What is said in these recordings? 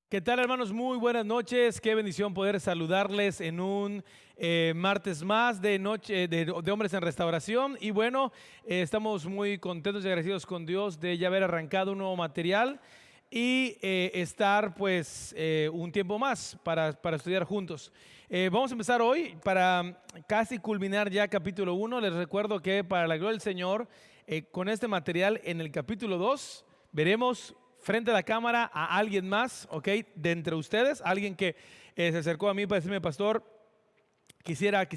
¿Qué tal, hermanos? Muy buenas noches. Qué bendición poder saludarles en un martes más de noche de Hombres en Restauración. Y bueno, estamos muy contentos y agradecidos con Dios de ya haber arrancado un nuevo material y estar pues un tiempo más para estudiar juntos. Vamos a empezar hoy para casi culminar ya capítulo 1. Les recuerdo que para la gloria del Señor, con este material en el capítulo 2 veremos frente a la cámara a alguien más, ¿ok? De entre ustedes, alguien que se acercó a mí para decirme: pastor, quisiera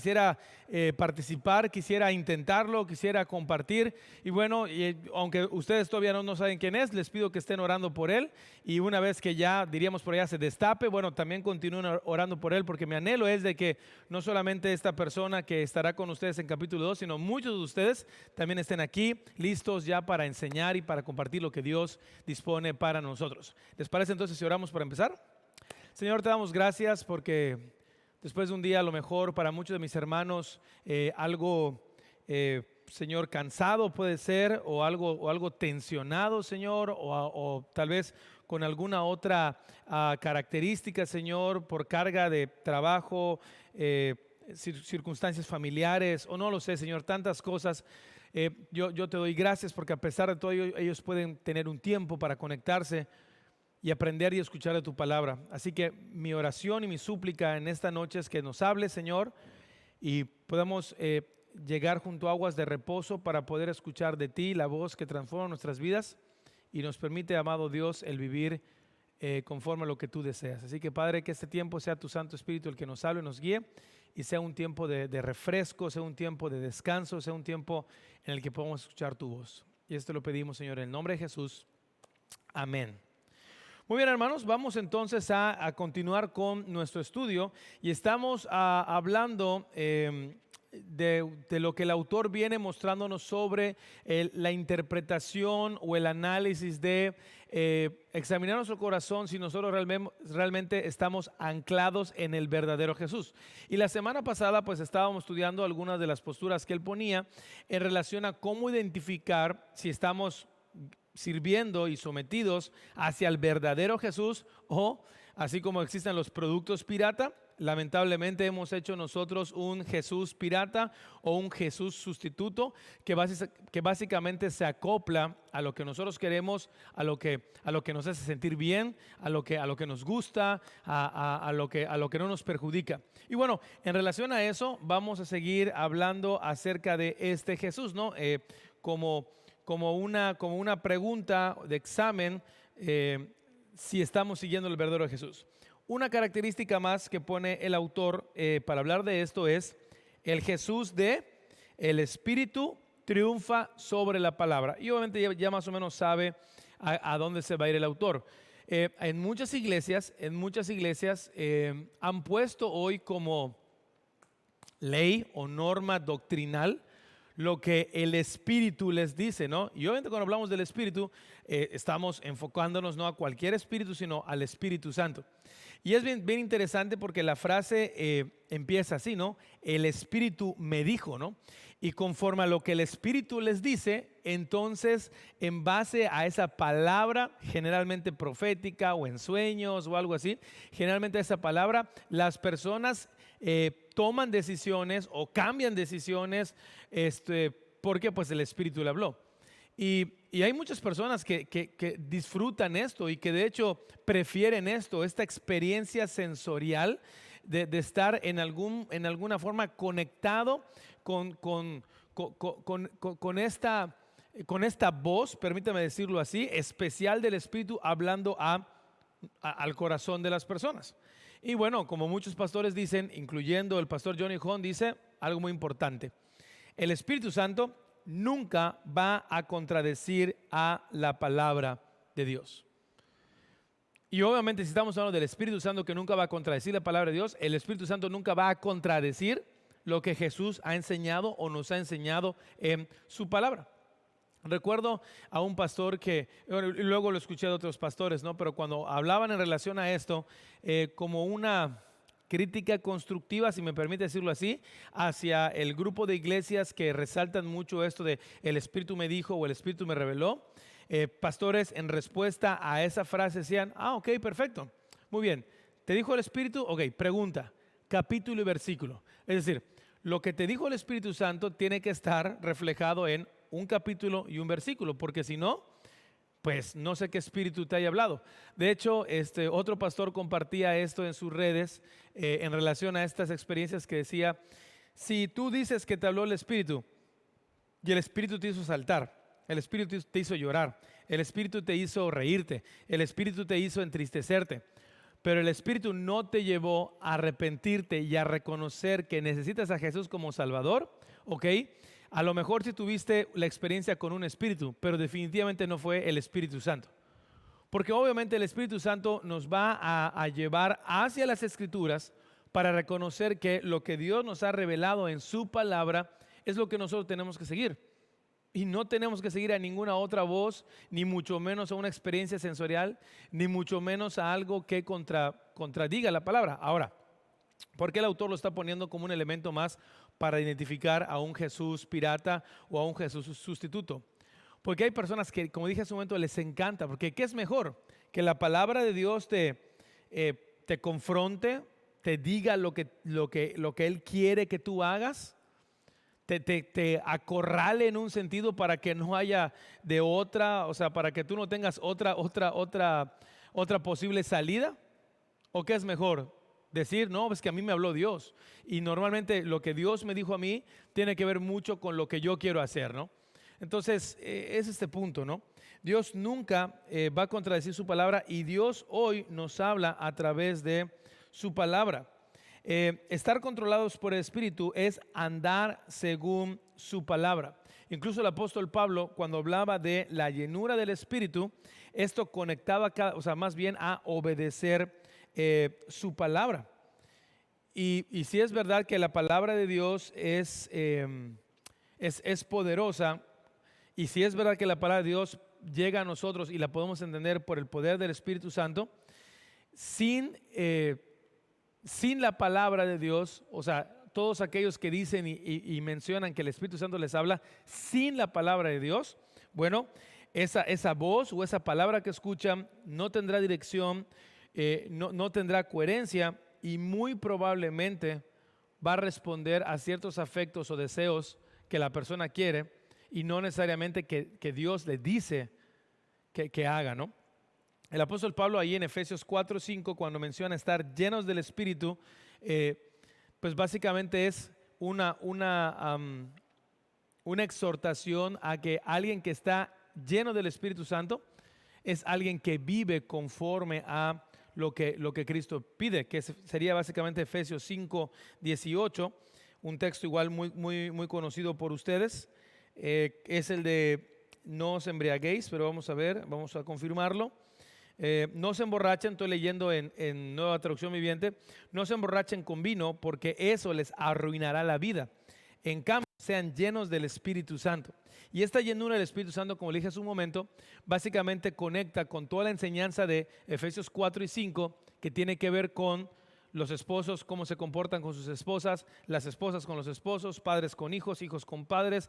participar, quisiera intentarlo, quisiera compartir. Y bueno, aunque ustedes todavía no saben quién es, les pido que estén orando por él. Y una vez que ya, diríamos por allá, se destape, bueno, también continúen orando por él, porque mi anhelo es de que no solamente esta persona que estará con ustedes en capítulo 2, sino muchos de ustedes también estén aquí listos ya para enseñar y para compartir lo que Dios dispone para nosotros. ¿Les parece entonces si oramos para empezar? Señor, te damos gracias porque después de un día, a lo mejor para muchos de mis hermanos, Señor, cansado puede ser, o algo tensionado, Señor, o tal vez con alguna otra característica, Señor, por carga de trabajo, circunstancias familiares, o no lo sé, Señor, tantas cosas. Yo te doy gracias porque a pesar de todo ellos pueden tener un tiempo para conectarse y aprender y escuchar de tu palabra. Así que mi oración y mi súplica en esta noche es que nos hables, Señor, y podamos llegar junto a aguas de reposo para poder escuchar de ti la voz que transforma nuestras vidas y nos permite, amado Dios, el vivir conforme a lo que tú deseas. Así que, Padre, que este tiempo sea tu Santo Espíritu el que nos hable, nos guíe, y sea un tiempo de refresco, sea un tiempo de descanso, sea un tiempo en el que podamos escuchar tu voz. Y esto lo pedimos, Señor, en el nombre de Jesús. Amén. Muy bien, hermanos, vamos entonces a continuar con nuestro estudio y estamos hablando de lo que el autor viene mostrándonos sobre la interpretación o el análisis de examinar nuestro corazón si nosotros realmente estamos anclados en el verdadero Jesús. Y la semana pasada pues estábamos estudiando algunas de las posturas que él ponía en relación a cómo identificar si estamos sirviendo y sometidos hacia el verdadero Jesús, o así como existen los productos pirata, lamentablemente hemos hecho nosotros un Jesús pirata o un Jesús sustituto que básicamente se acopla a lo que nosotros queremos, a lo que nos hace sentir bien, a lo que nos gusta, a lo que no nos perjudica. Y bueno, en relación a eso vamos a seguir hablando acerca de este Jesús, ¿no? Como una pregunta de examen, si estamos siguiendo el verdadero Jesús. Una característica más que pone el autor para hablar de esto es el Jesús de el Espíritu triunfa sobre la palabra. Y obviamente ya más o menos sabe a dónde se va a ir el autor. En muchas iglesias han puesto hoy como ley o norma doctrinal lo que el Espíritu les dice, ¿no? Y obviamente cuando hablamos del Espíritu, estamos enfocándonos no a cualquier Espíritu, sino al Espíritu Santo. Y es bien interesante porque la frase empieza así, ¿no? El Espíritu me dijo, ¿no? Y conforme a lo que el Espíritu les dice, entonces en base a esa palabra, generalmente profética o en sueños o algo así, generalmente esa palabra, las personas toman decisiones o cambian decisiones porque pues el Espíritu le habló. Y hay muchas personas que disfrutan esto y que de hecho prefieren esta experiencia sensorial de estar en alguna forma conectado con esta voz, permítame decirlo así, especial del Espíritu hablando al corazón de las personas. Y bueno, como muchos pastores dicen, incluyendo el pastor Johnny Hahn, dice algo muy importante: el Espíritu Santo nunca va a contradecir a la palabra de Dios. Y obviamente si estamos hablando del Espíritu Santo que nunca va a contradecir la palabra de Dios, el Espíritu Santo nunca va a contradecir lo que Jesús ha enseñado o nos ha enseñado en su palabra. Recuerdo a un pastor que, y luego lo escuché de otros pastores, ¿no? Pero cuando hablaban en relación a esto, como una crítica constructiva, si me permite decirlo así, hacia el grupo de iglesias que resaltan mucho esto de el Espíritu me dijo o el Espíritu me reveló, pastores en respuesta a esa frase decían: ok, perfecto, Muy bien, ¿te dijo el Espíritu? Ok, pregunta, capítulo y versículo. Es decir, lo que te dijo el Espíritu Santo tiene que estar reflejado en un capítulo y un versículo, porque si no, pues no sé qué espíritu te haya hablado. De hecho, otro pastor compartía esto en sus redes en relación a estas experiencias que decía, si tú dices que te habló el Espíritu y el Espíritu te hizo saltar, el Espíritu te hizo llorar, el Espíritu te hizo reírte, el Espíritu te hizo entristecerte, pero el Espíritu no te llevó a arrepentirte y a reconocer que necesitas a Jesús como Salvador, ¿ok? A lo mejor si tuviste la experiencia con un espíritu, pero definitivamente no fue el Espíritu Santo. Porque obviamente el Espíritu Santo nos va a llevar hacia las Escrituras para reconocer que lo que Dios nos ha revelado en su palabra es lo que nosotros tenemos que seguir. Y no tenemos que seguir a ninguna otra voz, ni mucho menos a una experiencia sensorial, ni mucho menos a algo que contradiga la palabra. Ahora, ¿por qué el autor lo está poniendo como un elemento más para identificar a un Jesús pirata o a un Jesús sustituto? Porque hay personas que, como dije hace un momento, les encanta. Porque ¿qué es mejor? Que la palabra de Dios te confronte, te diga lo que Él quiere que tú hagas, te acorrale en un sentido para que no haya de otra, o sea, para que tú no tengas otra posible salida. ¿O qué es mejor? Decir, no, es que a mí me habló Dios. Y normalmente lo que Dios me dijo a mí tiene que ver mucho con lo que yo quiero hacer, ¿no? Entonces, es este punto, ¿no? Dios nunca va a contradecir su palabra y Dios hoy nos habla a través de su palabra. Estar controlados por el Espíritu es andar según su palabra. Incluso el apóstol Pablo, cuando hablaba de la llenura del Espíritu, esto conectaba, o sea, más bien a obedecer su palabra. Y si es verdad que la palabra de Dios es poderosa, y si es verdad que la palabra de Dios llega a nosotros y la podemos entender por el poder del Espíritu Santo, sin la palabra de Dios, o sea, todos aquellos que dicen y mencionan que el Espíritu Santo les habla sin la palabra de Dios, bueno, esa voz o esa palabra que escuchan no tendrá dirección, no tendrá coherencia y muy probablemente va a responder a ciertos afectos o deseos que la persona quiere y no necesariamente que Dios le dice que haga, ¿no? El apóstol Pablo ahí en Efesios 4:5, cuando menciona estar llenos del Espíritu, pues básicamente es una exhortación a que alguien que está lleno del Espíritu Santo es alguien que vive conforme a lo que Cristo pide, que sería básicamente Efesios 5:18, un texto igual muy conocido por ustedes. Es el de no os embriaguéis, pero vamos a confirmarlo. No se emborrachen, estoy leyendo en Nueva Traducción Viviente, no se emborrachen con vino porque eso les arruinará la vida. En cambio, sean llenos del Espíritu Santo. Y esta llenura del Espíritu Santo, como le dije hace un momento, básicamente conecta con toda la enseñanza de Efesios 4 y 5, que tiene que ver con los esposos, cómo se comportan con sus esposas, las esposas con los esposos, padres con hijos, hijos con padres,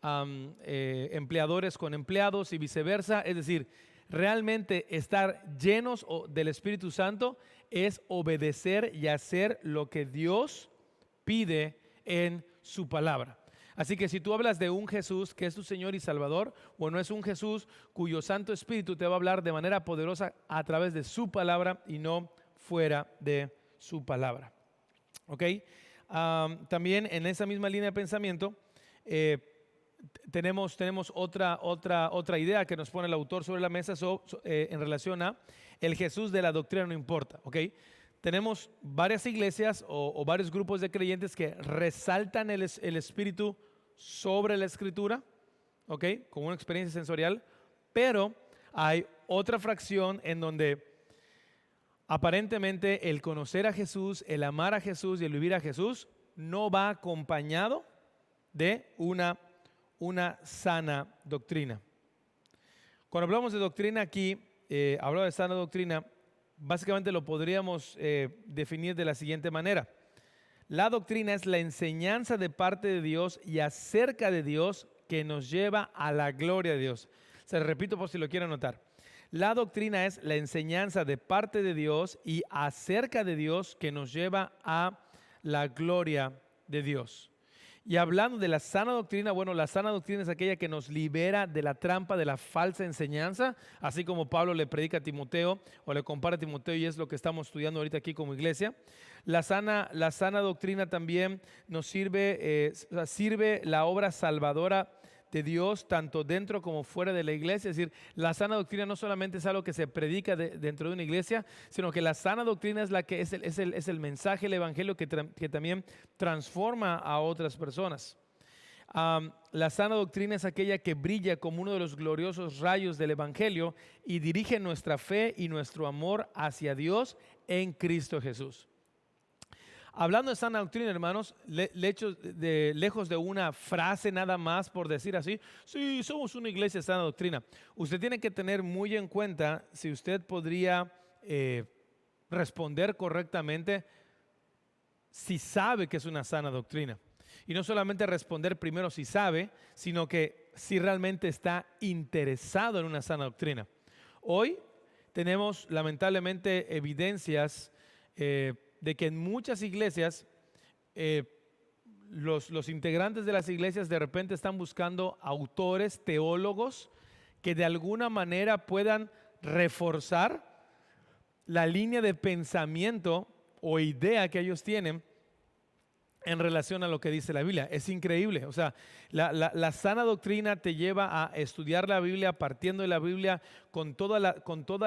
empleadores con empleados y viceversa. Es decir, realmente estar llenos del Espíritu Santo es obedecer y hacer lo que Dios pide en su palabra. Así que si tú hablas de un Jesús que es tu Señor y Salvador, bueno, es un Jesús cuyo Santo Espíritu te va a hablar de manera poderosa a través de su palabra y no fuera de su palabra. ¿Ok? También en esa misma línea de pensamiento tenemos otra idea que nos pone el autor sobre la mesa en relación a el Jesús de la doctrina no importa. ¿Ok? Tenemos varias iglesias o varios grupos de creyentes que resaltan el Espíritu sobre la Escritura, ¿ok? Con una experiencia sensorial, pero hay otra fracción en donde aparentemente el conocer a Jesús, el amar a Jesús y el vivir a Jesús no va acompañado de una sana doctrina. Cuando hablamos de doctrina aquí, hablo de sana doctrina, básicamente lo podríamos definir de la siguiente manera. La doctrina es la enseñanza de parte de Dios y acerca de Dios que nos lleva a la gloria de Dios. Se repito por si lo quieren notar. La doctrina es la enseñanza de parte de Dios y acerca de Dios que nos lleva a la gloria de Dios. Y hablando de la sana doctrina, bueno, la sana doctrina es aquella que nos libera de la trampa de la falsa enseñanza, así como Pablo le predica a Timoteo o le compara a Timoteo, y es lo que estamos estudiando ahorita aquí como iglesia. La sana doctrina también nos sirve la obra salvadora de Dios tanto dentro como fuera de la iglesia. Es decir, la sana doctrina no solamente es algo que se predica dentro de una iglesia, sino que la sana doctrina es la que es el mensaje, el evangelio que también transforma a otras personas. La sana doctrina es aquella que brilla como uno de los gloriosos rayos del evangelio y dirige nuestra fe y nuestro amor hacia Dios en Cristo Jesús. Hablando de sana doctrina, hermanos, lejos de una frase nada más por decir así, sí, somos una iglesia de sana doctrina. Usted tiene que tener muy en cuenta si usted podría responder correctamente si sabe que es una sana doctrina. Y no solamente responder primero si sabe, sino que si realmente está interesado en una sana doctrina. Hoy tenemos lamentablemente evidencias de que en muchas iglesias los integrantes de las iglesias de repente están buscando autores, teólogos, que de alguna manera puedan reforzar la línea de pensamiento o idea que ellos tienen en relación a lo que dice la Biblia. Es increíble. O sea, la sana doctrina te lleva a estudiar la Biblia partiendo de la Biblia con toda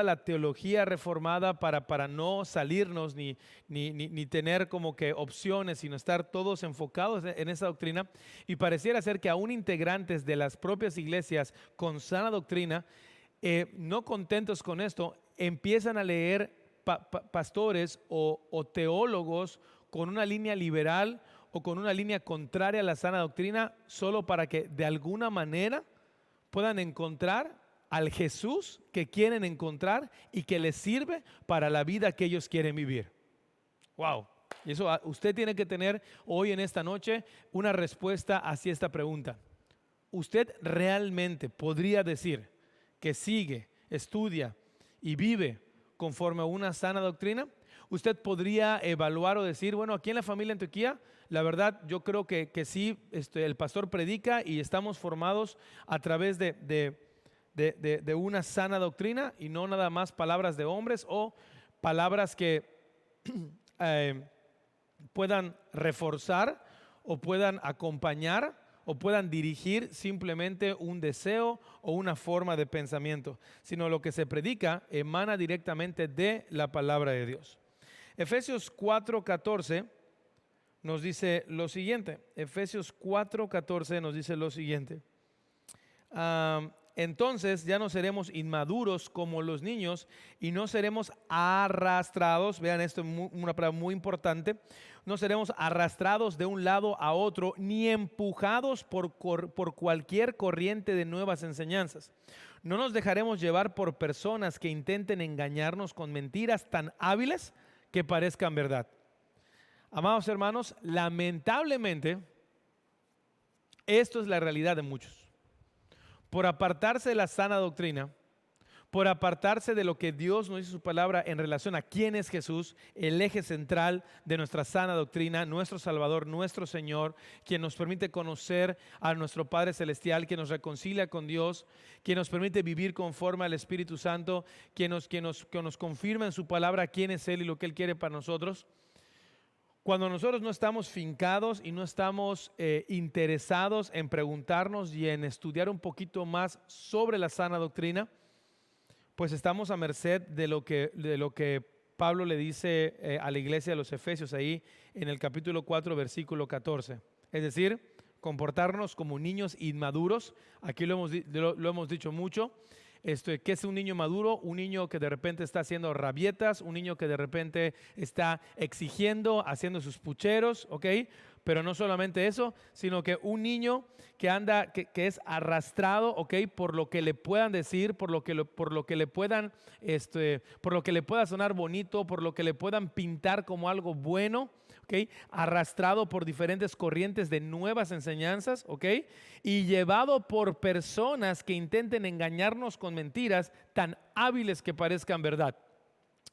la teología reformada para no salirnos ni tener como que opciones, sino estar todos enfocados en esa doctrina. Y pareciera ser que aún integrantes de las propias iglesias con sana doctrina, no contentos con esto, empiezan a leer pastores o teólogos con una línea liberal o con una línea contraria a la sana doctrina, solo para que de alguna manera puedan encontrar al Jesús que quieren encontrar y que les sirve para la vida que ellos quieren vivir. Wow. Y eso usted tiene que tener hoy en esta noche una respuesta hacia esta pregunta. ¿Usted realmente podría decir que sigue, estudia y vive conforme a una sana doctrina? Usted podría evaluar o decir, bueno, aquí en la familia Antioquía, la verdad yo creo que sí, el pastor predica y estamos formados a través de una sana doctrina y no nada más palabras de hombres o palabras que puedan reforzar o puedan acompañar o puedan dirigir simplemente un deseo o una forma de pensamiento, sino lo que se predica emana directamente de la palabra de Dios. Efesios 4:14 nos dice lo siguiente. Efesios 4:14 nos dice lo siguiente. Entonces ya no seremos inmaduros como los niños y no seremos arrastrados. Vean esto, una palabra muy importante. No seremos arrastrados de un lado a otro ni empujados por cualquier corriente de nuevas enseñanzas. No nos dejaremos llevar por personas que intenten engañarnos con mentiras tan hábiles que parezcan verdad. Amados hermanos, lamentablemente, esto es la realidad de muchos. Por apartarse de la sana doctrina, por apartarse de lo que Dios nos dice en su palabra en relación a quién es Jesús, el eje central de nuestra sana doctrina, nuestro Salvador, nuestro Señor, quien nos permite conocer a nuestro Padre Celestial, quien nos reconcilia con Dios, quien nos permite vivir conforme al Espíritu Santo, quien nos confirma en su palabra quién es Él y lo que Él quiere para nosotros. Cuando nosotros no estamos fincados y no estamos interesados en preguntarnos y en estudiar un poquito más sobre la sana doctrina, pues estamos a merced de lo que Pablo le dice a la iglesia de los Efesios ahí en el capítulo 4, versículo 14. Es decir, comportarnos como niños inmaduros. Aquí lo hemos dicho mucho. ¿Qué es un niño maduro? Un niño que de repente está haciendo rabietas, un niño que de repente está exigiendo, haciendo sus pucheros, ¿ok? Pero no solamente eso, sino que un niño que anda, que es arrastrado, ¿ok? Por lo que le puedan decir, por lo que le puedan, por lo que le pueda sonar bonito, por lo que le puedan pintar como algo bueno, ¿ok? Arrastrado por diferentes corrientes de nuevas enseñanzas, ¿ok? Y llevado por personas que intenten engañarnos con mentiras tan hábiles que parezcan verdad.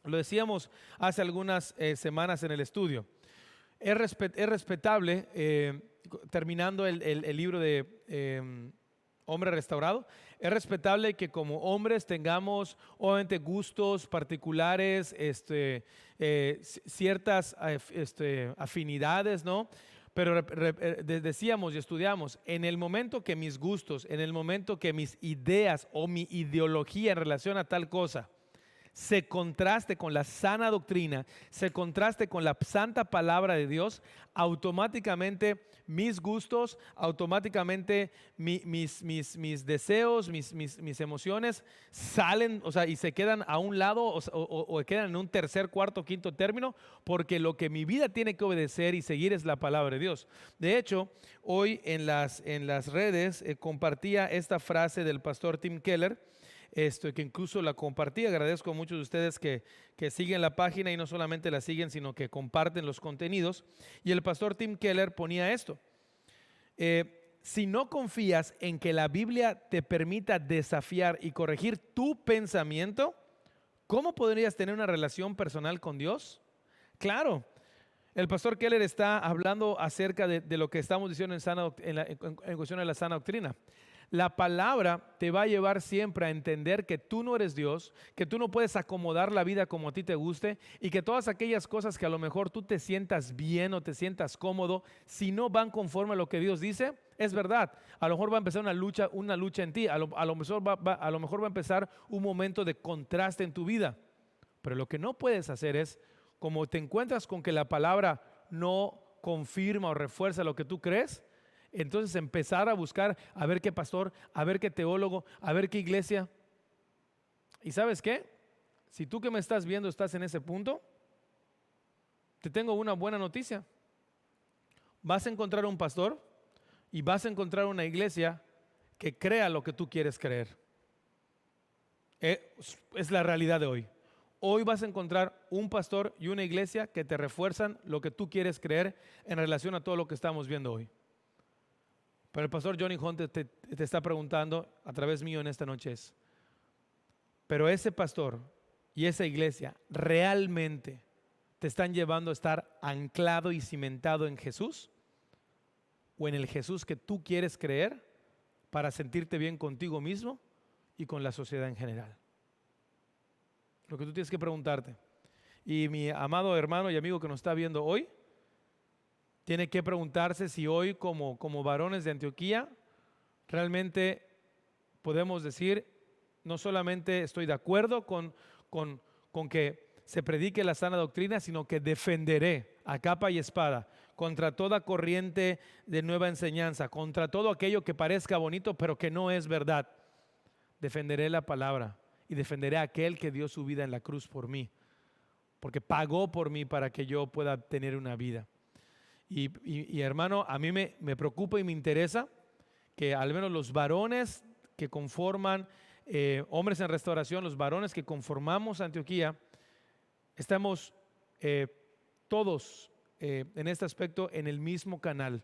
Lo decíamos hace algunas semanas en el estudio. Es respetable, terminando el libro de Hombre Restaurado, es respetable que como hombres tengamos obviamente gustos particulares, ciertas afinidades, ¿no? Pero decíamos y estudiamos, en el momento que mis gustos, en el momento que mis ideas o mi ideología en relación a tal cosa se contraste con la sana doctrina, se contraste con la santa palabra de Dios, automáticamente mis gustos, automáticamente mis deseos, mis emociones salen, o sea, y se quedan a un lado o quedan en un tercer, cuarto, quinto término, porque lo que mi vida tiene que obedecer y seguir es la palabra de Dios. De hecho, hoy en las redes compartía esta frase del pastor Tim Keller, que incluso la compartí. Agradezco a muchos de ustedes que siguen la página y no solamente la siguen, sino que comparten los contenidos. Y el pastor Tim Keller ponía esto: si no confías en que la Biblia te permita desafiar y corregir tu pensamiento, ¿cómo podrías tener una relación personal con Dios? Claro, el pastor Keller está hablando acerca de lo que estamos diciendo en cuestión de la sana doctrina. La palabra te va a llevar siempre a entender que tú no eres Dios, que tú no puedes acomodar la vida como a ti te guste y que todas aquellas cosas que a lo mejor tú te sientas bien o te sientas cómodo, si no van conforme a lo que Dios dice, es verdad. A lo mejor va a empezar una lucha en ti, a lo mejor va a empezar un momento de contraste en tu vida. Pero lo que no puedes hacer es, como te encuentras con que la palabra no confirma o refuerza lo que tú crees, entonces empezar a buscar, a ver qué pastor, a ver qué teólogo, a ver qué iglesia. ¿Y sabes qué? Si tú que me estás viendo estás en ese punto, te tengo una buena noticia. Vas a encontrar un pastor y vas a encontrar una iglesia que crea lo que tú quieres creer. Es la realidad de hoy. Hoy vas a encontrar un pastor y una iglesia que te refuerzan lo que tú quieres creer en relación a todo lo que estamos viendo hoy. Pero el pastor Johnny Hunt te está preguntando a través mío en esta noche pero ese pastor y esa iglesia realmente te están llevando a estar anclado y cimentado en Jesús o en el Jesús que tú quieres creer para sentirte bien contigo mismo y con la sociedad en general. Lo que tú tienes que preguntarte. Y mi amado hermano y amigo que nos está viendo hoy, tiene que preguntarse si hoy como varones de Antioquía realmente podemos decir, no solamente estoy de acuerdo con que se predique la sana doctrina, sino que defenderé a capa y espada contra toda corriente de nueva enseñanza, contra todo aquello que parezca bonito pero que no es verdad. Defenderé la palabra y defenderé a aquel que dio su vida en la cruz por mí, porque pagó por mí para que yo pueda tener una vida. Y hermano, a mí me preocupa y me interesa que al menos los varones que conforman, hombres en restauración, los varones que conformamos Antioquía, estamos todos en este aspecto en el mismo canal,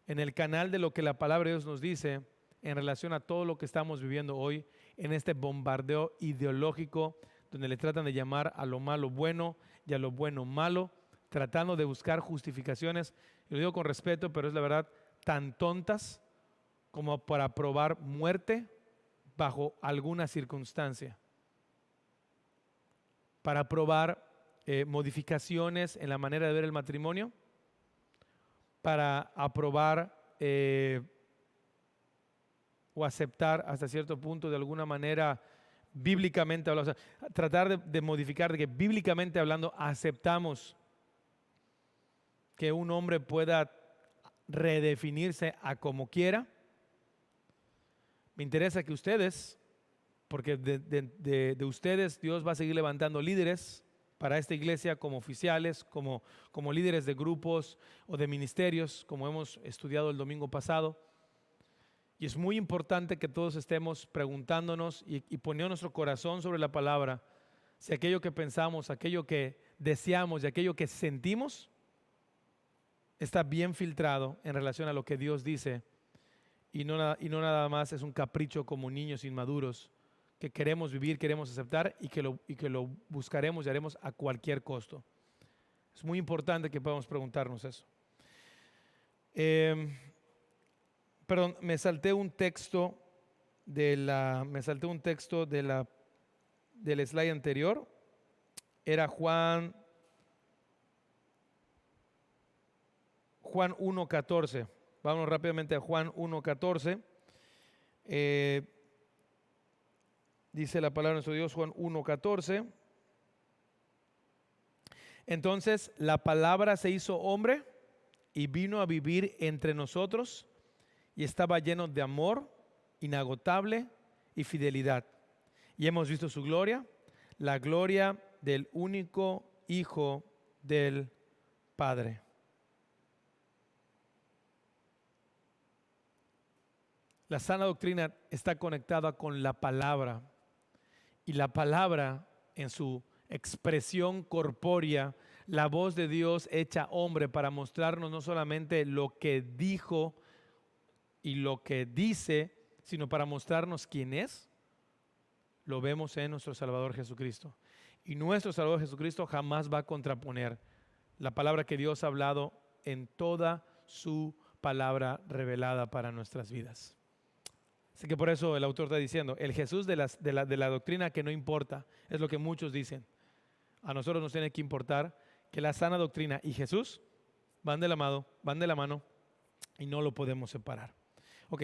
en el canal de lo que la palabra de Dios nos dice en relación a todo lo que estamos viviendo hoy en este bombardeo ideológico donde le tratan de llamar a lo malo bueno y a lo bueno malo, tratando de buscar justificaciones, y lo digo con respeto, pero es la verdad, tan tontas como para probar muerte bajo alguna circunstancia, para probar modificaciones en la manera de ver el matrimonio, para aprobar o aceptar hasta cierto punto de alguna manera bíblicamente hablando, o sea, tratar de modificar, de que bíblicamente hablando aceptamos que un hombre pueda redefinirse a como quiera. Me interesa que ustedes, porque de ustedes Dios va a seguir levantando líderes para esta iglesia como oficiales, como líderes de grupos o de ministerios, como hemos estudiado el domingo pasado. Y es muy importante que todos estemos preguntándonos y poniendo nuestro corazón sobre la palabra, si aquello que pensamos, aquello que deseamos y aquello que sentimos está bien filtrado en relación a lo que Dios dice y no nada más es un capricho como niños inmaduros que queremos vivir, queremos aceptar y que lo buscaremos y haremos a cualquier costo. Es muy importante que podamos preguntarnos eso. Perdón, me salté un texto del slide anterior. Era Juan 1:14. Vamos rápidamente a Juan 1:14. Dice la palabra de nuestro Dios, Juan 1:14. Entonces la palabra se hizo hombre y vino a vivir entre nosotros y estaba lleno de amor inagotable y fidelidad. Y hemos visto su gloria, la gloria del único Hijo del Padre. La sana doctrina está conectada con la palabra y la palabra en su expresión corpórea, la voz de Dios hecha hombre para mostrarnos no solamente lo que dijo y lo que dice, sino para mostrarnos quién es, lo vemos en nuestro Salvador Jesucristo. Y nuestro Salvador Jesucristo jamás va a contraponer la palabra que Dios ha hablado en toda su palabra revelada para nuestras vidas. Así que por eso el autor está diciendo, el Jesús de la doctrina que no importa, es lo que muchos dicen. A nosotros nos tiene que importar que la sana doctrina y Jesús van de la mano y no lo podemos separar. Ok,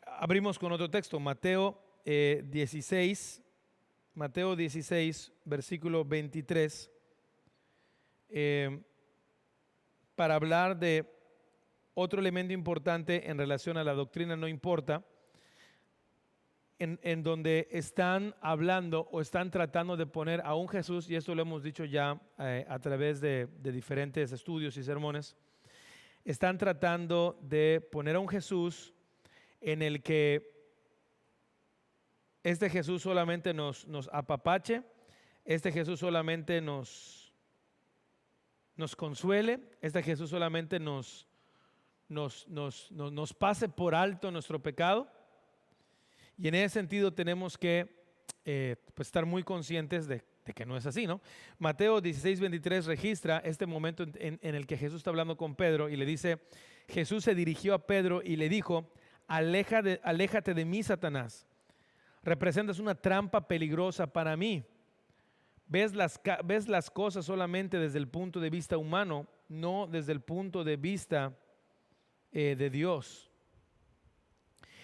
abrimos con otro texto, Mateo 16, versículo 23, para hablar de otro elemento importante en relación a la doctrina no importa, en donde están hablando o están tratando de poner a un Jesús, y esto lo hemos dicho ya a través de diferentes estudios y sermones, están tratando de poner a un Jesús en el que este Jesús solamente nos apapache, este Jesús solamente nos consuele, este Jesús solamente nos pase por alto nuestro pecado. Y en ese sentido tenemos que pues estar muy conscientes de que no es así, ¿no? Mateo 16:23 registra este momento en el que Jesús está hablando con Pedro y le dice, Jesús se dirigió a Pedro y le dijo, aléjate de mí, Satanás. Representas una trampa peligrosa para mí. Ves las cosas solamente desde el punto de vista humano, no desde el punto de vista de Dios.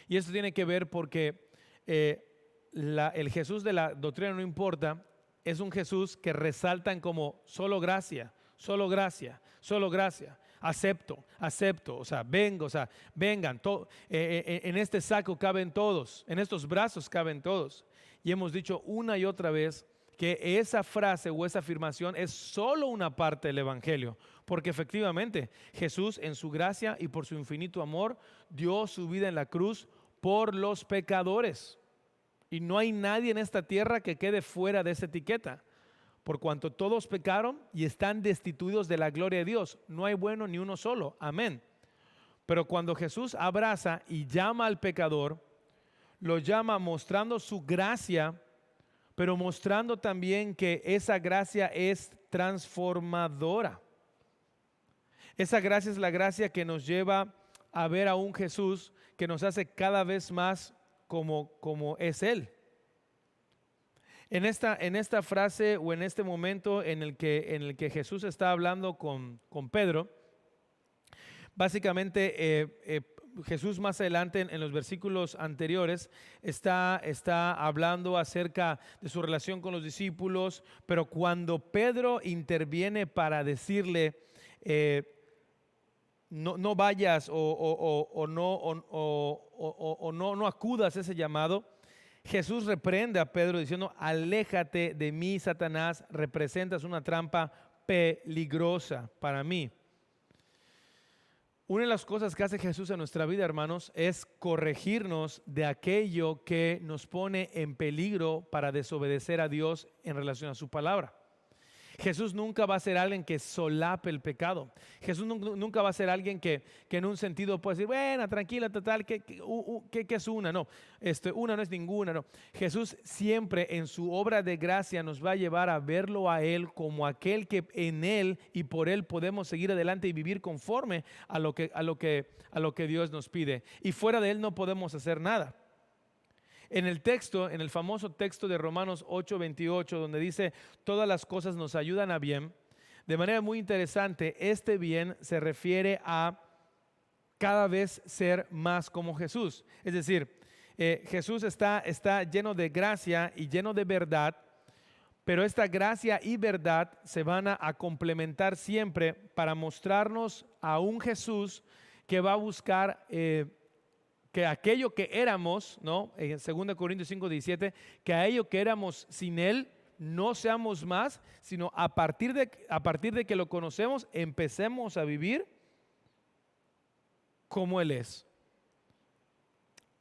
Y esto tiene que ver porque el Jesús de la doctrina no importa, es un Jesús que resaltan como solo gracia, solo gracia, solo gracia. Acepto, o sea, vengan, en este saco caben todos, en estos brazos caben todos. Y hemos dicho una y otra vez que esa frase o esa afirmación es solo una parte del Evangelio, porque efectivamente Jesús en su gracia y por su infinito amor dio su vida en la cruz por los pecadores. Y no hay nadie en esta tierra que quede fuera de esa etiqueta. Por cuanto todos pecaron y están destituidos de la gloria de Dios. No hay bueno ni uno solo. Amén. Pero cuando Jesús abraza y llama al pecador, lo llama mostrando su gracia, pero mostrando también que esa gracia es transformadora. Esa gracia es la gracia que nos lleva a ver a un Jesús que nos hace cada vez más como es Él. En esta frase o en este momento en el que Jesús está hablando con Pedro, básicamente Jesús más adelante en los versículos anteriores está hablando acerca de su relación con los discípulos, pero cuando Pedro interviene para decirle no vayas o no acudas a ese llamado, Jesús reprende a Pedro diciendo, aléjate de mí, Satanás, representas una trampa peligrosa para mí. Una de las cosas que hace Jesús en nuestra vida, hermanos, es corregirnos de aquello que nos pone en peligro para desobedecer a Dios en relación a su palabra. Jesús nunca va a ser alguien que solape el pecado. Jesús nunca va a ser alguien que en un sentido puede decir, bueno, tranquila, total, ¿qué es una? No, una no es ninguna, no. Jesús siempre en su obra de gracia nos va a llevar a verlo a Él como aquel que en Él y por Él podemos seguir adelante y vivir conforme a lo que Dios nos pide. Y fuera de Él no podemos hacer nada. En el texto, en el famoso texto de Romanos 8:28, donde dice, todas las cosas nos ayudan a bien, de manera muy interesante, este bien se refiere a cada vez ser más como Jesús. Es decir, Jesús está lleno de gracia y lleno de verdad, pero esta gracia y verdad se van a complementar siempre para mostrarnos a un Jesús que va a buscar que aquello que éramos, ¿no? En 2 Corintios 5:17, que a ello que éramos sin Él, no seamos más, sino a partir de que lo conocemos, empecemos a vivir como Él es.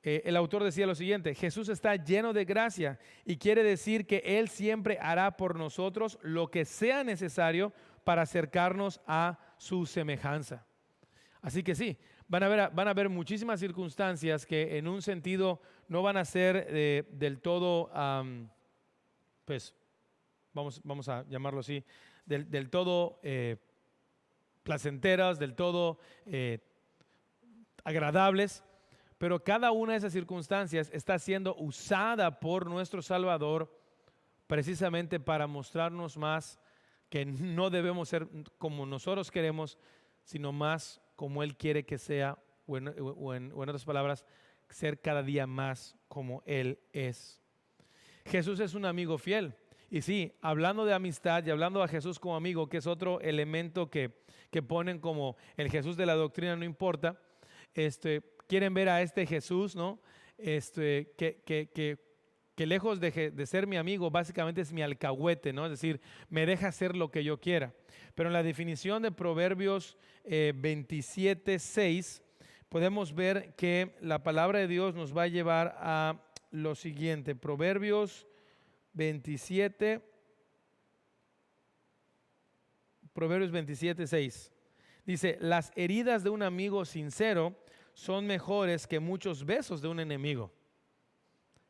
El autor decía lo siguiente, Jesús está lleno de gracia y quiere decir que Él siempre hará por nosotros lo que sea necesario para acercarnos a su semejanza. Así que sí, van a haber muchísimas circunstancias que en un sentido no van a ser del todo, pues vamos a llamarlo así, del todo placenteras, del todo agradables, pero cada una de esas circunstancias está siendo usada por nuestro Salvador precisamente para mostrarnos más que no debemos ser como nosotros queremos, sino más como Él quiere que sea, o en otras palabras, ser cada día más como Él es. Jesús es un amigo fiel. Y sí, hablando de amistad y hablando a Jesús como amigo, que es otro elemento que ponen como el Jesús de la doctrina no importa, quieren ver a este Jesús, ¿no? Que lejos de ser mi amigo, básicamente es mi alcahuete, ¿no? Es decir, me deja hacer lo que yo quiera. Pero en la definición de Proverbios 27:6, podemos ver que la palabra de Dios nos va a llevar a lo siguiente. Proverbios 27:6. Dice, las heridas de un amigo sincero son mejores que muchos besos de un enemigo.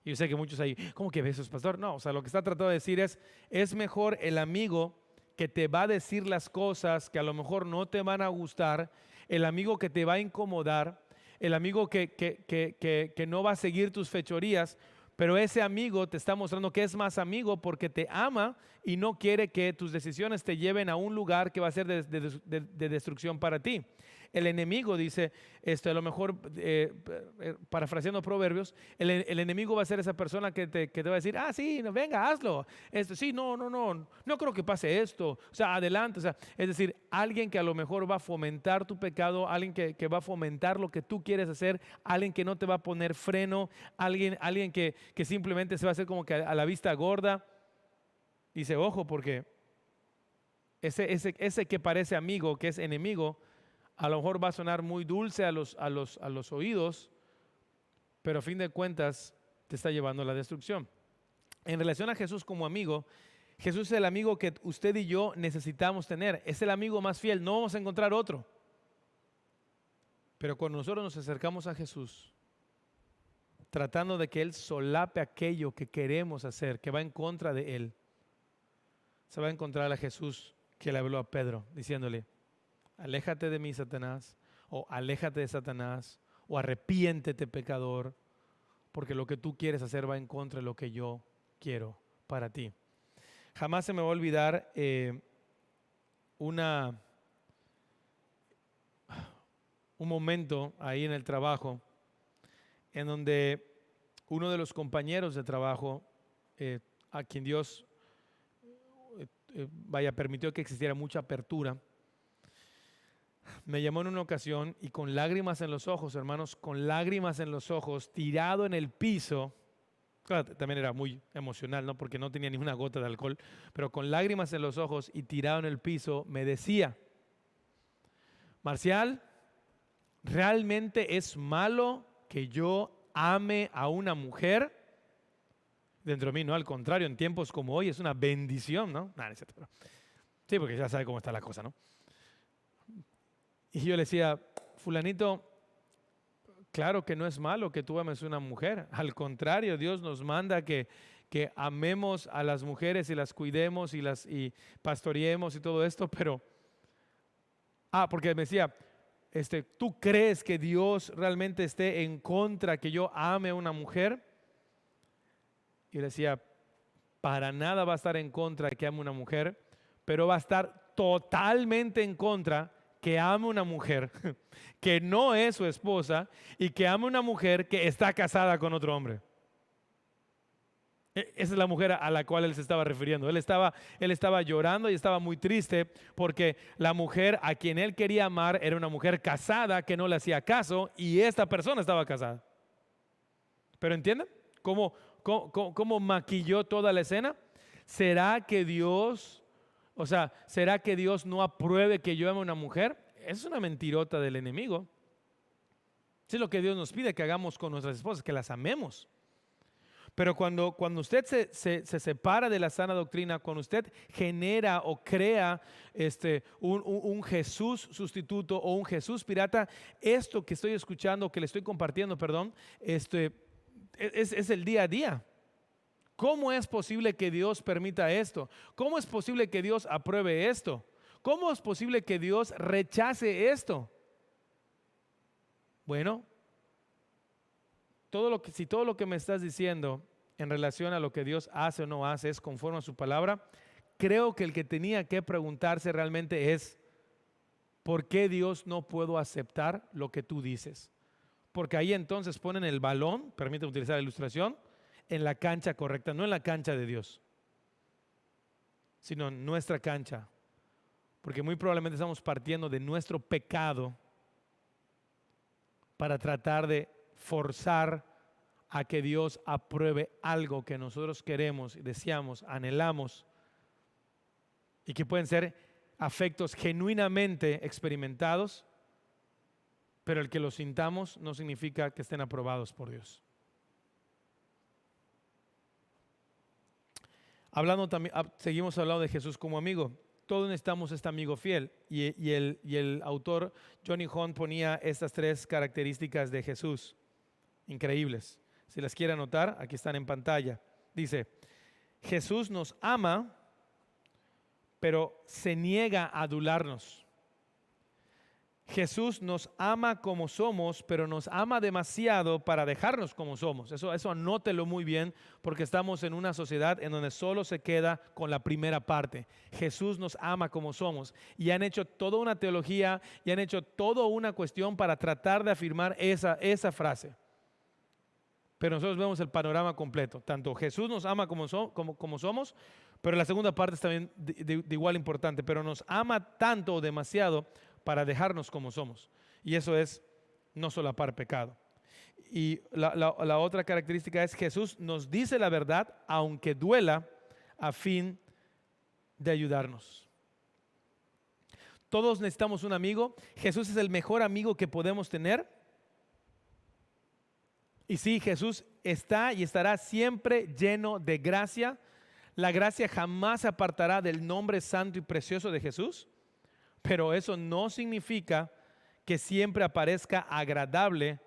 Y yo sé que muchos ahí, ¿cómo que besos, pastor? No, o sea, lo que está tratando de decir es mejor el amigo que te va a decir las cosas que a lo mejor no te van a gustar, el amigo que te va a incomodar, el amigo que no va a seguir tus fechorías, pero ese amigo te está mostrando que es más amigo porque te ama y no quiere que tus decisiones te lleven a un lugar que va a ser de destrucción para ti. El enemigo dice, a lo mejor parafraseando Proverbios, el enemigo va a ser esa persona que te va a decir, sí, no, venga, hazlo. Sí, no creo que pase esto. O sea, adelante. O sea, es decir, alguien que a lo mejor va a fomentar tu pecado, alguien que va a fomentar lo que tú quieres hacer, alguien que no te va a poner freno, alguien que simplemente se va a hacer como que a la vista gorda. Dice, ojo, porque ese que parece amigo, que es enemigo, a lo mejor va a sonar muy dulce a los oídos, pero a fin de cuentas te está llevando a la destrucción. En relación a Jesús como amigo, Jesús es el amigo que usted y yo necesitamos tener. Es el amigo más fiel, no vamos a encontrar otro. Pero cuando nosotros nos acercamos a Jesús, tratando de que Él solape aquello que queremos hacer, que va en contra de Él, se va a encontrar a Jesús que le habló a Pedro, diciéndole, aléjate de mí, Satanás, o aléjate de Satanás, o arrepiéntete, pecador, porque lo que tú quieres hacer va en contra de lo que yo quiero para ti. Jamás se me va a olvidar un momento ahí en el trabajo en donde uno de los compañeros de trabajo, a quien Dios permitió que existiera mucha apertura, me llamó en una ocasión y con lágrimas en los ojos, hermanos, con lágrimas en los ojos, tirado en el piso, Claro, también era muy emocional, ¿no? Porque no tenía ni una gota de alcohol, pero con lágrimas en los ojos y tirado en el piso, me decía, Marcial, ¿realmente es malo que yo ame a una mujer? Dentro de mí, no, al contrario, en tiempos como hoy es una bendición, ¿no? Nada, no es cierto, pero sí, porque ya sabe cómo está la cosa, ¿no? Y yo le decía, fulanito, claro que no es malo que tú ames a una mujer. Al contrario, Dios nos manda que amemos a las mujeres y las cuidemos y pastoreemos y todo esto, pero, porque me decía, ¿tú crees que Dios realmente esté en contra que yo ame a una mujer? Y le decía, para nada va a estar en contra de que ame a una mujer, pero va a estar totalmente en contra que ame una mujer que no es su esposa y que ame una mujer que está casada con otro hombre. Esa es la mujer a la cual él se estaba refiriendo. Él estaba llorando y estaba muy triste porque la mujer a quien él quería amar era una mujer casada que no le hacía caso y esta persona estaba casada. ¿Pero entienden cómo maquilló toda la escena? ¿Será que Dios no apruebe que yo ame a una mujer? Es una mentirota del enemigo. Eso es lo que Dios nos pide que hagamos con nuestras esposas, que las amemos. Pero cuando usted se separa de la sana doctrina, cuando usted genera o crea un Jesús sustituto o un Jesús pirata, esto que estoy escuchando, que le estoy compartiendo, perdón, es el día a día. ¿Cómo es posible que Dios permita esto? ¿Cómo es posible que Dios apruebe esto? ¿Cómo es posible que Dios rechace esto? Bueno, si todo lo que me estás diciendo en relación a lo que Dios hace o no hace es conforme a su palabra, creo que el que tenía que preguntarse realmente es, ¿por qué Dios no puedo aceptar lo que tú dices? Porque ahí entonces ponen el balón, permítame utilizar la ilustración, en la cancha correcta, no en la cancha de Dios, sino en nuestra cancha. Porque muy probablemente estamos partiendo de nuestro pecado para tratar de forzar a que Dios apruebe algo que nosotros queremos, deseamos, anhelamos y que pueden ser afectos genuinamente experimentados, pero el que los sintamos no significa que estén aprobados por Dios. Seguimos hablando de Jesús como amigo. Todos necesitamos este amigo fiel y el autor Johnny Hunt ponía estas 3 características de Jesús increíbles. Si las quiere anotar, aquí están en pantalla. Dice, Jesús nos ama, pero se niega a adularnos. Jesús nos ama como somos, pero nos ama demasiado para dejarnos como somos. Eso anótelo muy bien, porque estamos en una sociedad en donde solo se queda con la primera parte. Jesús nos ama como somos. Y han hecho toda una teología y han hecho toda una cuestión para tratar de afirmar esa frase. Pero nosotros vemos el panorama completo. Tanto Jesús nos ama como somos, pero la segunda parte es también de igual importante. Pero nos ama tanto o demasiado para dejarnos como somos. Y eso es no solapar pecado. Y la otra característica es Jesús nos dice la verdad, aunque duela, a fin de ayudarnos. Todos necesitamos un amigo. Jesús es el mejor amigo que podemos tener. Y sí, Jesús está y estará siempre lleno de gracia. La gracia jamás se apartará del nombre santo y precioso de Jesús. Pero eso no significa que siempre aparezca agradable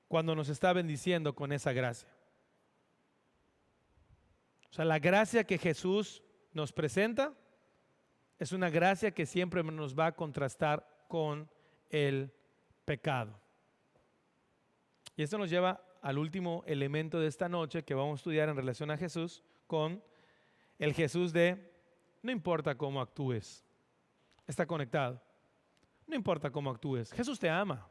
cuando nos está bendiciendo con esa gracia. O sea, la gracia que Jesús nos presenta es una gracia que siempre nos va a contrastar con el pecado. Y esto nos lleva al último elemento de esta noche que vamos a estudiar en relación a Jesús, con el Jesús de no importa cómo actúes. Está conectado. No importa cómo actúes. Jesús te ama.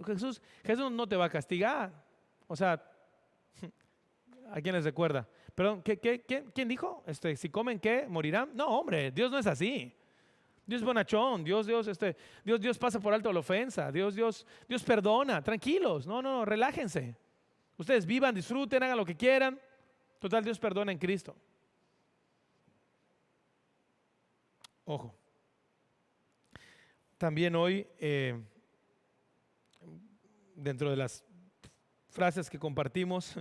Jesús no te va a castigar. O sea, ¿a quién les recuerda? Perdón, ¿quién dijo? Si comen, ¿qué? ¿Morirán? No, hombre, Dios no es así. Dios es bonachón. Dios pasa por alto la ofensa. Dios perdona. Tranquilos. No, relájense. Ustedes vivan, disfruten, hagan lo que quieran. Total, Dios perdona en Cristo. Ojo. También hoy, dentro de las frases que compartimos,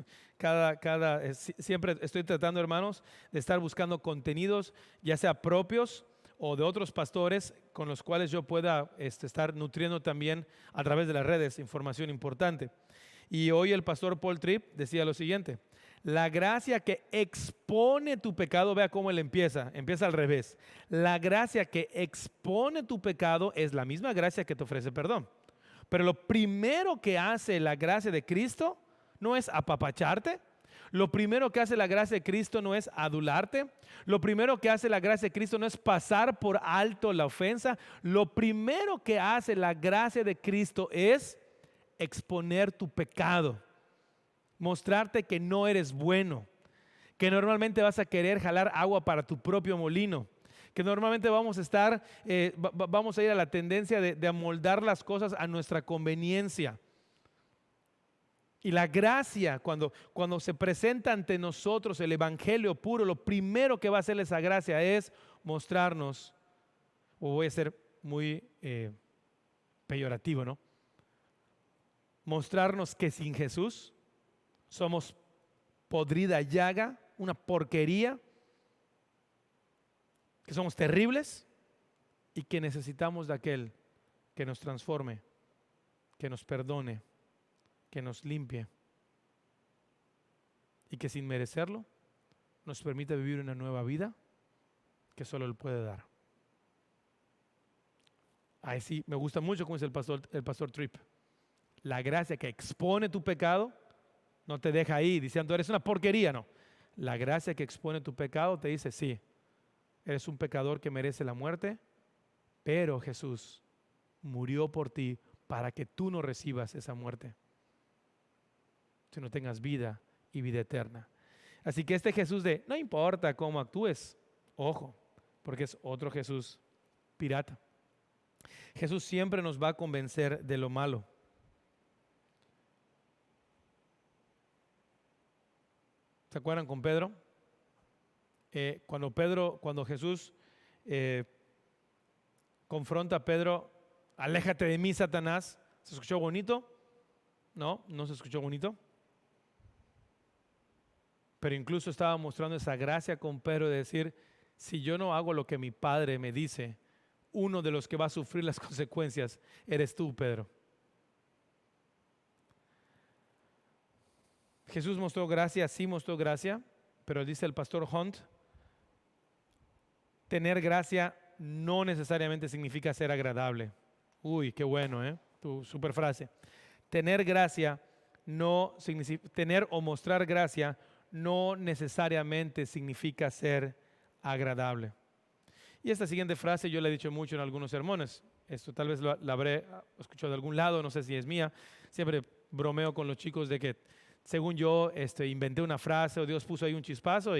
siempre estoy tratando, hermanos, de estar buscando contenidos, ya sea propios o de otros pastores, con los cuales yo pueda estar nutriendo también a través de las redes información importante. Y hoy el pastor Paul Tripp decía lo siguiente: la gracia que expone tu pecado, vea cómo él empieza al revés. La gracia que expone tu pecado es la misma gracia que te ofrece perdón. Pero lo primero que hace la gracia de Cristo no es apapacharte. Lo primero que hace la gracia de Cristo no es adularte. Lo primero que hace la gracia de Cristo no es pasar por alto la ofensa. Lo primero que hace la gracia de Cristo es exponer tu pecado, mostrarte que no eres bueno, que normalmente vas a querer jalar agua para tu propio molino, que normalmente vamos a ir a la tendencia de amoldar las cosas a nuestra conveniencia. Y la gracia, cuando se presenta ante nosotros el evangelio puro, lo primero que va a hacer esa gracia es mostrarnos, o voy a ser muy peyorativo, ¿no? Mostrarnos que sin Jesús somos podrida llaga, una porquería, que somos terribles y que necesitamos de aquel que nos transforme, que nos perdone, que nos limpie y que sin merecerlo nos permita vivir una nueva vida que solo Él puede dar. Ahí sí, me gusta mucho como dice el pastor Tripp. La gracia que expone tu pecado no te deja ahí diciendo eres una porquería, no. La gracia que expone tu pecado te dice sí, eres un pecador que merece la muerte, pero Jesús murió por ti para que tú no recibas esa muerte, sino tengas vida y vida eterna. Así que este Jesús de no importa cómo actúes, ojo, porque es otro Jesús pirata. Jesús siempre nos va a convencer de lo malo. ¿Se acuerdan con Pedro? Cuando Jesús confronta a Pedro, aléjate de mí, Satanás. ¿Se escuchó bonito? No, no se escuchó bonito. Pero incluso estaba mostrando esa gracia con Pedro de decir, si yo no hago lo que mi Padre me dice, uno de los que va a sufrir las consecuencias eres tú, Pedro. Jesús mostró gracia, sí mostró gracia, pero dice el pastor Hunt, tener gracia no necesariamente significa ser agradable. Uy, qué bueno, tu super frase. Tener gracia no significa, tener o mostrar gracia no necesariamente significa ser agradable. Y esta siguiente frase yo la he dicho mucho en algunos sermones. Esto tal vez la habré escuchado de algún lado, no sé si es mía. Siempre bromeo con los chicos de que según yo inventé una frase o Dios puso ahí un chispazo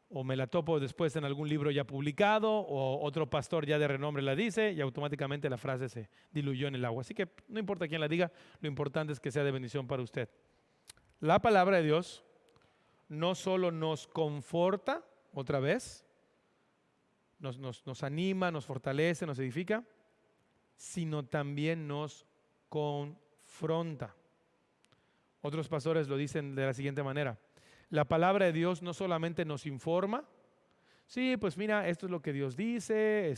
o me la topo después en algún libro ya publicado o otro pastor ya de renombre la dice y automáticamente la frase se diluyó en el agua. Así que no importa quién la diga, lo importante es que sea de bendición para usted. La palabra de Dios no solo nos conforta, otra vez, nos anima, nos fortalece, nos edifica, sino también nos confronta. Otros pastores lo dicen de la siguiente manera: la palabra de Dios no solamente nos informa, sí, pues mira, esto es lo que Dios dice,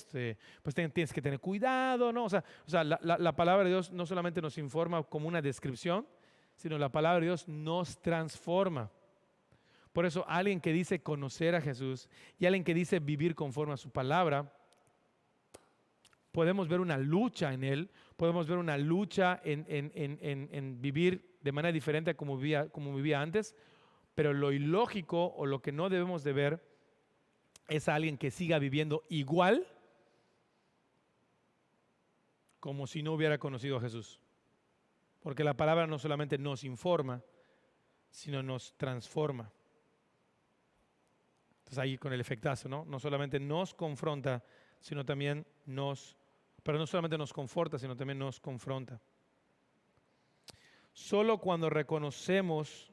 pues tienes que tener cuidado, ¿no? O sea, la palabra de Dios no solamente nos informa como una descripción, sino la palabra de Dios nos transforma. Por eso alguien que dice conocer a Jesús y alguien que dice vivir conforme a su palabra, podemos ver una lucha en él, podemos ver una lucha en vivir de manera diferente a como vivía antes, pero lo ilógico o lo que no debemos de ver es a alguien que siga viviendo igual como si no hubiera conocido a Jesús. Porque la palabra no solamente nos informa, sino nos transforma. Entonces ahí con el efectazo, ¿no? No solamente nos confronta, sino también pero no solamente nos conforta, sino también nos confronta. Solo cuando reconocemos,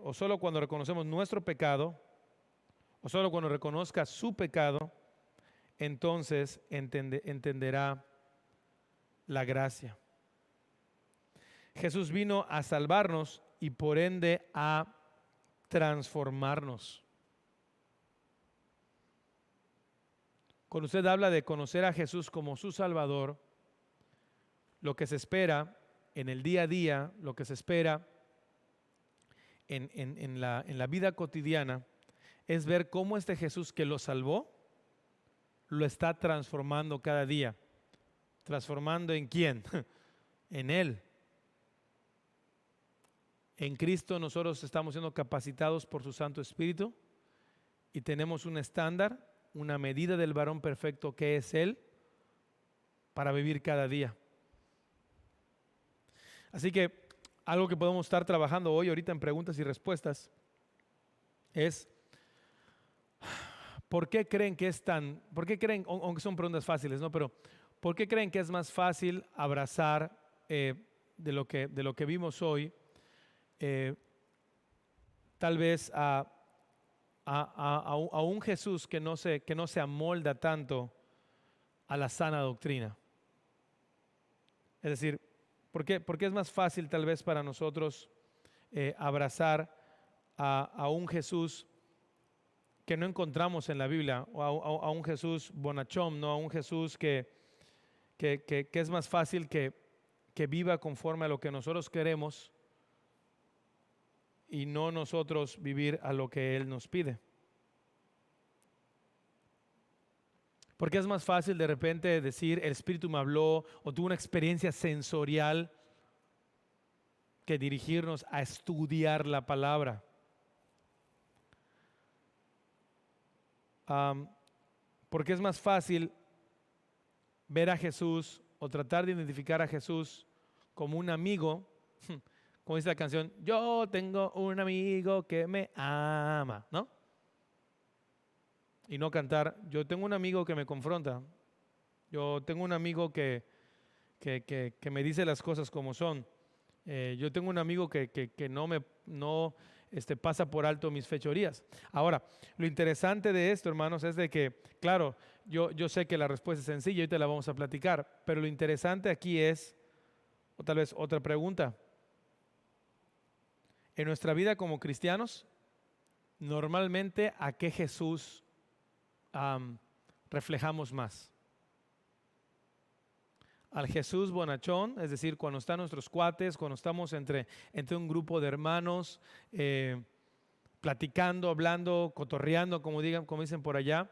o solo cuando reconocemos nuestro pecado, o solo cuando reconozca su pecado, entonces entenderá la gracia. Jesús vino a salvarnos y por ende a transformarnos. Cuando usted habla de conocer a Jesús como su Salvador, lo que se espera en el día a día, lo que se espera en la vida cotidiana, es ver cómo este Jesús que lo salvó, lo está transformando cada día. ¿Transformando en quién? En Él. En Cristo nosotros estamos siendo capacitados por su Santo Espíritu y tenemos un estándar, una medida del varón perfecto que es Él para vivir cada día. Así que algo que podemos estar trabajando hoy, ahorita en preguntas y respuestas, es ¿por qué creen que es tan, por qué creen, aunque son preguntas fáciles, ¿no? Pero ¿por qué creen que es más fácil abrazar de lo que vimos hoy, tal vez a un Jesús que no se amolda tanto a la sana doctrina? Es decir, ¿por qué es más fácil tal vez para nosotros abrazar a un Jesús que no encontramos en la Biblia, o a un Jesús bonachón, ¿no? A un Jesús que es más fácil que viva conforme a lo que nosotros queremos y no nosotros vivir a lo que Él nos pide? Porque es más fácil de repente decir, el Espíritu me habló, o tuve una experiencia sensorial, que dirigirnos a estudiar la palabra. Porque es más fácil ver a Jesús o tratar de identificar a Jesús como un amigo, como dice la canción, yo tengo un amigo que me ama, ¿no? Y no cantar, yo tengo un amigo que me confronta, yo tengo un amigo que me dice las cosas como son, yo tengo un amigo que no pasa por alto mis fechorías. Ahora, lo interesante de esto, hermanos, es de que, claro, yo sé que la respuesta es sencilla y te la vamos a platicar, pero lo interesante aquí es, o tal vez otra pregunta, en nuestra vida como cristianos, normalmente ¿a qué Jesús reflejamos más? Al Jesús bonachón, es decir, cuando están nuestros cuates, cuando estamos entre un grupo de hermanos, platicando, hablando, cotorreando, como dicen por allá,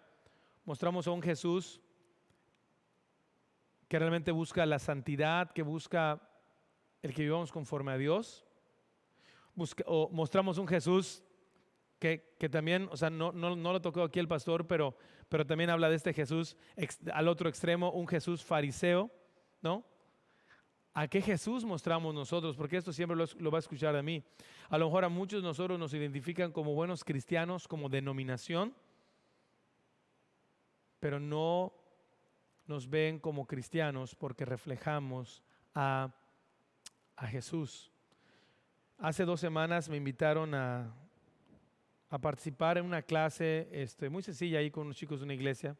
mostramos a un Jesús que realmente busca la santidad, que busca el que vivamos conforme a Dios. O mostramos un Jesús que también, o sea, no lo tocó aquí el pastor, pero también habla de este Jesús al otro extremo, un Jesús fariseo, ¿no? ¿A qué Jesús mostramos nosotros? Porque esto siempre lo va a escuchar de mí. A lo mejor a muchos de nosotros nos identifican como buenos cristianos, como denominación, pero no nos ven como cristianos porque reflejamos a Jesús. Hace 2 semanas me invitaron a participar en una clase muy sencilla ahí con unos chicos de una iglesia.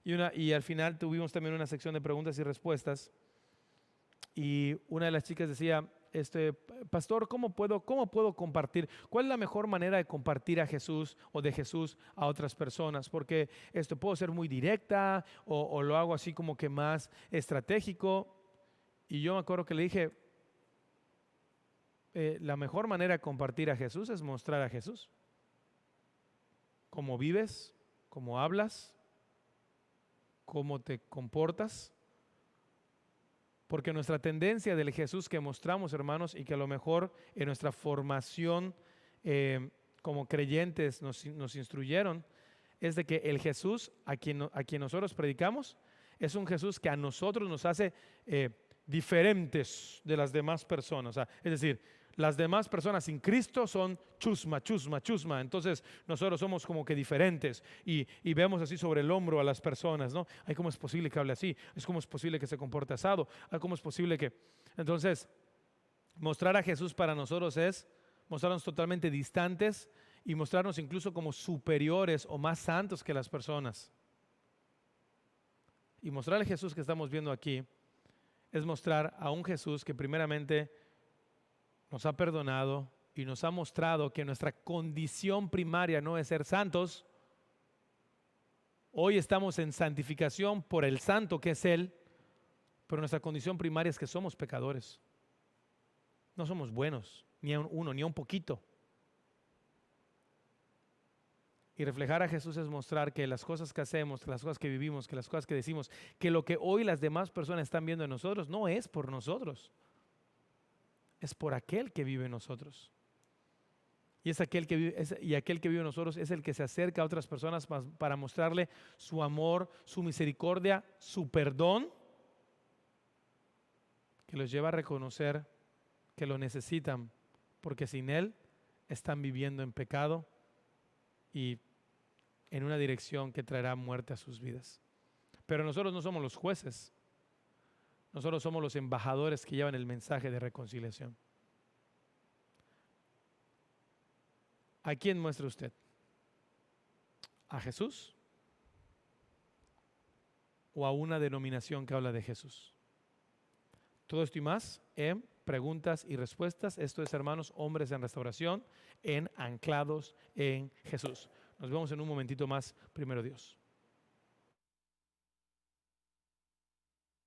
Y al final tuvimos también una sección de preguntas y respuestas. Y una de las chicas decía, pastor, ¿cómo puedo compartir? ¿Cuál es la mejor manera de compartir a Jesús o de Jesús a otras personas? Porque puedo ser muy directa o lo hago así como que más estratégico. Y yo me acuerdo que le dije, la mejor manera de compartir a Jesús es mostrar a Jesús. Cómo vives, cómo hablas, cómo te comportas. Porque nuestra tendencia del Jesús que mostramos, hermanos, y que a lo mejor en nuestra formación como creyentes nos instruyeron, es de que el Jesús a quien nosotros predicamos es un Jesús que a nosotros nos hace diferentes de las demás personas. O sea, es decir, las demás personas sin Cristo son chusma. Entonces nosotros somos como que diferentes y vemos así sobre el hombro a las personas, ¿no? ¿Cómo es posible que hable así? ¿Cómo es posible que se comporte asado? ¿Cómo es posible que...? Entonces, Mostrar a Jesús para nosotros es mostrarnos totalmente distantes y mostrarnos incluso como superiores o más santos que las personas. Y mostrar al Jesús que estamos viendo aquí es mostrar a un Jesús que primeramente nos ha perdonado y nos ha mostrado que nuestra condición primaria no es ser santos. Hoy estamos en santificación por el santo que es Él, pero nuestra condición primaria es que somos pecadores. No somos buenos, ni a uno, ni a un poquito. Y reflejar a Jesús es mostrar que las cosas que hacemos, que las cosas que vivimos, que las cosas que decimos, que lo que hoy las demás personas están viendo en nosotros no es por nosotros, es por aquel que vive en nosotros. Y aquel que vive en nosotros es el que se acerca a otras personas para mostrarle su amor, su misericordia, su perdón, que los lleva a reconocer que lo necesitan, porque sin Él están viviendo en pecado y en una dirección que traerá muerte a sus vidas. Pero nosotros no somos los jueces, nosotros somos los embajadores que llevan el mensaje de reconciliación. ¿A quién muestra usted? ¿A Jesús? ¿O a una denominación que habla de Jesús? Todo esto y más en preguntas y respuestas. Esto es, hermanos, Hombres en Restauración, en Anclados en Jesús. Nos vemos en un momentito más, primero Dios.